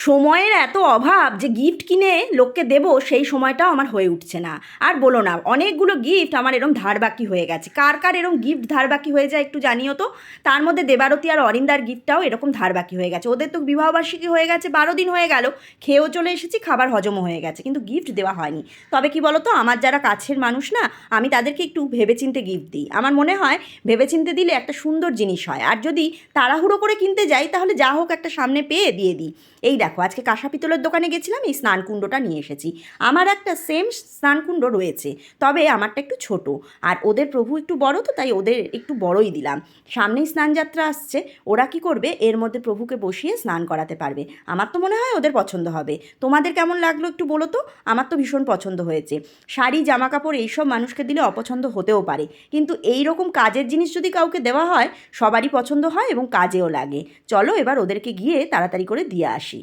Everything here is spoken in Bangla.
সময়ের এত অভাব যে গিফট কিনে লোককে দেবো সেই সময়টাও আমার হয়ে উঠছে না। আর বলো না, অনেকগুলো গিফট আমার এরম ধার বাকি হয়ে গেছে। কার কার এরম গিফট ধার বাকি হয়ে যায় একটু জানিও তো। তার মধ্যে দেবারতী আর অরিন্দার গিফটটাও এরকম ধার বাকি হয়ে গেছে। ওদের তো বিবাহবার্ষিকী হয়ে গেছে, 12 দিন হয়ে গেল, খেয়েও চলে এসেছি, খাবার হজমও হয়ে গেছে, কিন্তু গিফট দেওয়া হয়নি। তবে কি বলো তো, আমার যারা কাছের মানুষ না, আমি তাদেরকে একটু ভেবেচিন্তে গিফট দিই। আমার মনে হয় ভেবেচিন্তে দিলে একটা সুন্দর জিনিস হয়। আর যদি তাড়াহুড়ো করে কিনতে যাই তাহলে যা হোক একটা সামনে পেয়ে দিয়ে দিই। এই দেখো, আজকে কাঁসা পিতলের দোকানে গেছিলাম, এই স্নানকুণ্ডটা নিয়ে এসেছি। আমার একটা সেম স্নানকুণ্ড রয়েছে, তবে আমারটা একটু ছোট। আর ওদের প্রভু একটু বড়, তো তাই ওদের একটু বড়ই দিলাম। সামনেই স্নানযাত্রা আসছে, ওরা কি করবে এর মধ্যে প্রভুকে বসিয়ে স্নান করাতে পারবে। আমার তো মনে হয় ওদের পছন্দ হবে। তোমাদের কেমন লাগলো একটু বলো তো। আমার তো ভীষণ পছন্দ হয়েছে। শাড়ি জামা কাপড় এইসব মানুষকে দিলে অপছন্দ হতেও পারে, কিন্তু এই রকম কাজের জিনিস যদি কাউকে দেওয়া হয় সবারই পছন্দ হয় এবং কাজেও লাগে। চলো এবার ওদেরকে গিয়ে তাড়াতাড়ি করে দিয়ে আসি।